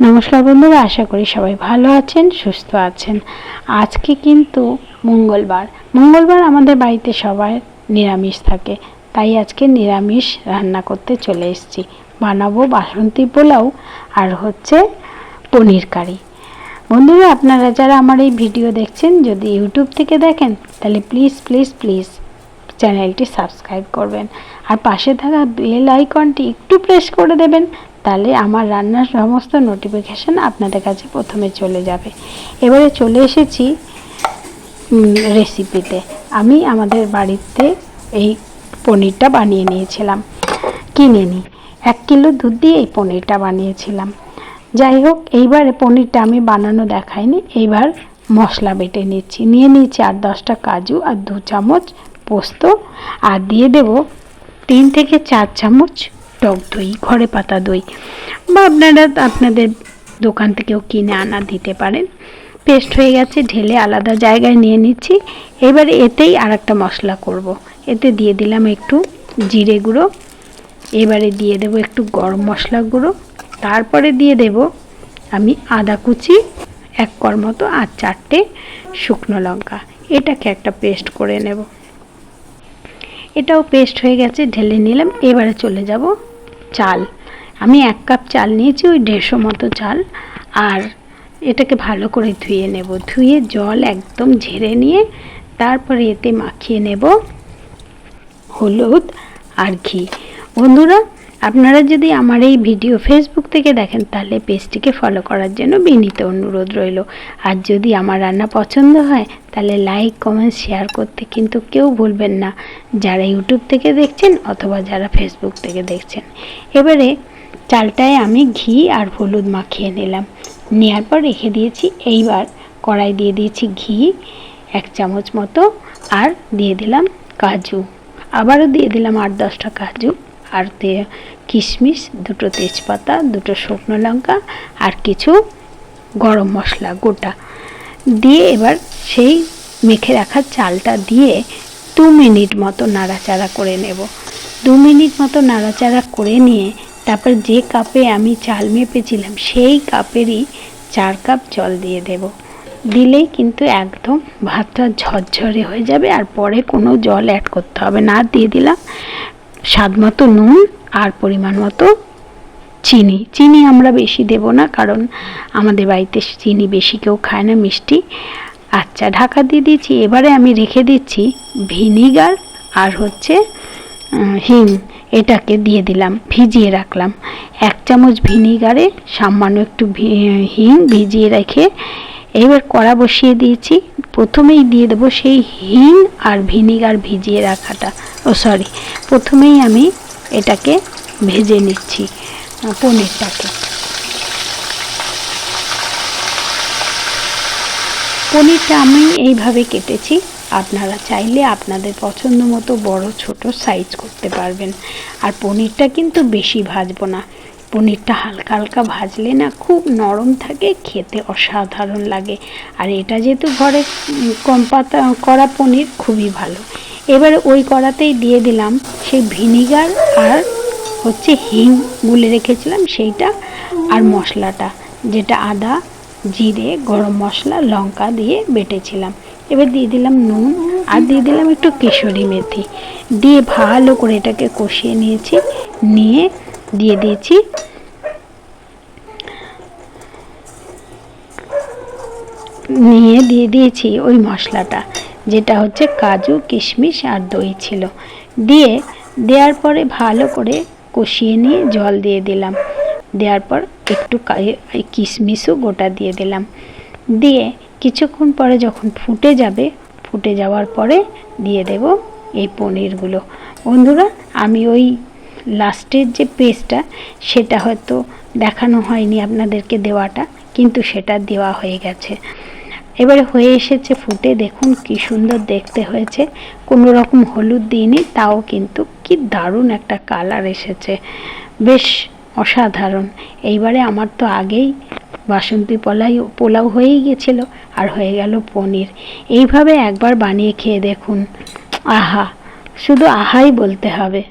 নমস্কার বন্ধুরা, আশা করি সবাই ভালো আছেন, সুস্থ আছেন। আজকে কিন্তু মঙ্গলবার আমাদের বাড়িতে সবাই নিরামিষ থাকে, তাই আজকে নিরামিষ রান্না করতে চলে এসেছি। বানাবো বাসন্তী পোলাও আর হচ্ছে পনির কারি। বন্ধুরা, আপনারা যারা আমার এই ভিডিও দেখছেন, যদি ইউটিউব থেকে দেখেন তাহলে প্লিজ প্লিজ প্লিজ চ্যানেলটি সাবস্ক্রাইব করবেন আর পাশে থাকা বেল আইকনটি একটু প্রেস করে দেবেন, তাহলে আমার রান্নার সমস্ত নোটিফিকেশান আপনাদের কাছে প্রথমে চলে যাবে। এবারে চলে এসেছি রেসিপিতে। আমি আমাদের বাড়িতে এই পনিরটা বানিয়ে নিয়েছিলাম, কিনে নিই 1 কিলো দুধ দিয়ে এই পনিরটা বানিয়েছিলাম। যাই হোক, এইবারে পনিরটা আমি বানানো দেখাইনি। এইবার মশলা বেটে নিচ্ছি। নিয়ে নিয়েছি 8-10টা কাজু আর 2 চামচ পোস্ত, আর দিয়ে দেব 3 থেকে 4 চামচ টক দই, ঘরে পাতা দই, বা আপনারা আপনাদের দোকান থেকেও কিনে আনা দিতে পারেন। পেস্ট হয়ে গেছে, ঢেলে আলাদা জায়গায় নিয়ে নিচ্ছি। এবারে এতেই আর একটা মশলা করব। এতে দিয়ে দিলাম একটু জিরে গুঁড়ো, এবারে দিয়ে দেব একটু গরম মশলা গুঁড়ো, তারপরে দিয়ে দেব আমি আদা কুচি 1 কোয়া মতো আর 4টে শুকনো লঙ্কা। এটাকে একটা পেস্ট করে নেব। এটাও পেস্ট হয়ে গেছে, ঢেলে নিলাম। এবারে চলে যাব চাল। আমি 1 কাপ চাল নিয়েছি, ওই 150 মতো চাল। আর এটাকে ভালো করে ধুয়ে নেব। ধুয়ে জল একদম ঝেড়ে নিয়ে তারপরে এতে মাখিয়ে নেব হলুদ আর ঘি। বন্ধুরা, আপনারা যদি আমার এই ভিডিও ফেসবুক থেকে দেখেন তাহলে পেজটিকে ফলো করার জন্য বিনীত অনুরোধ রইল। আর যদি আমার রান্না পছন্দ হয় তাহলে লাইক, কমেন্ট, শেয়ার করতে কিন্তু কেউ ভুলবেন না, যারা ইউটিউব থেকে দেখছেন অথবা যারা ফেসবুক থেকে দেখছেন। এবারে চালটায় আমি ঘি আর হলুদ মাখিয়ে নিলাম, নেওয়ার পর রেখে দিয়েছি। এইবার কড়াই দিয়ে দিয়েছি ঘি 1 চামচ মতো, আর দিয়ে দিলাম কাজু, আবারও দিয়ে দিলাম 8-10টা কাজু, আর কিশমিশ, 2টো তেজপাতা, 2টো শুকনো লঙ্কা, আর কিছু গরম মশলা গোটা দিয়ে এবার সেই মেখে রাখা চালটা দিয়ে 2 মিনিট মতো নাড়াচাড়া করে নেব। 2 মিনিট মতো নাড়াচাড়া করে নিয়ে তারপর যে কাপে আমি চাল মেপেছিলাম সেই কাপেরই 4 কাপ জল দিয়ে দেব। দিলেই কিন্তু একদম ভাতটা ঝরঝরে হয়ে যাবে, আর পরে কোনো জল অ্যাড করতে হবে না। দিয়ে দিলাম স্বাদ মতো নুন আর পরিমাণ মতো চিনি। চিনি আমরা বেশি দেব না, কারণ আমাদের বাড়িতে চিনি বেশি কেউ খায় না, মিষ্টি। আচ্ছা, ঢাকা দিয়ে দিয়েছি। এবারে আমি রেখে দিচ্ছি ভিনিগার আর হচ্ছে হিং, এটাকে দিয়ে দিলাম, ভিজিয়ে রাখলাম। 1 চামচ ভিনিগারে সামান্য একটু হিং ভিজিয়ে রেখে এবার কড়া বসিয়ে দিয়েছি। প্রথমেই দিয়ে দেবো সেই হিং আর ভিনিগার ভিজিয়ে রাখাটা, প্রথমেই আমি এটাকে ভেজে নিচ্ছি পনিরটাকে। পনিরটা আমি এইভাবে কেটেছি, আপনারা চাইলে আপনাদের পছন্দ মতো বড় ছোট সাইজ করতে পারবেন। আর পনিরটা কিন্তু বেশি ভাজবো না, পনিরটা হালকা হালকা ভাজলে না খুব নরম থাকে, খেতে অসাধারণ লাগে। আর এটা যেহেতু ঘরে কম পাতা করা পনির, খুবই ভালো। এবারে ওই কড়াতেই দিয়ে দিলাম সেই ভিনিগার আর হচ্ছে হিং গুলে রেখেছিলাম সেইটা, আর মশলাটা যেটা আদা, জিরে, গরম মশলা, লঙ্কা দিয়ে বেটেছিলাম। এবার দিয়ে দিলাম নুন আর দিয়ে দিলাম একটু কেশরি মেথি, দিয়ে ভালো করে এটাকে কষিয়ে নিয়েছি। নিয়ে দিয়ে দিয়েছি ওই মশলাটা, যেটা হচ্ছে কাজু, কিশমিশ আর দই ছিল। দেওয়ার পরে ভালো করে কষিয়ে নিয়ে জল দিয়ে দিলাম। দেওয়ার পর একটু কিশমিশও গোটা দিয়ে দিলাম। দিয়ে কিছুক্ষণ পরে যখন ফুটে যাওয়ার পরে দিয়ে দেব এই পনিরগুলো। বন্ধুরা, আমি ওই লাস্টের যে পেস্টটা সেটা হয়তো দেখানো হয়নি আপনাদেরকে দেওয়াটা, কিন্তু সেটা দেওয়া হয়ে গেছে। এবারে হয়ে এসেছে ফুটে, দেখুন কি সুন্দর দেখতে হয়েছে। কোনো রকম হলুদ দিইনি, তাও কিন্তু কি দারুণ একটা কালার এসেছে, বেশ অসাধারণ। এইবারে আমার তো আগেই বাসন্তী পোলাও হয়েই গেছিলো, আর হয়ে গেল পনির। এইভাবে একবার বানিয়ে খেয়ে দেখুন, আহা, শুধু আহাই বলতে হবে।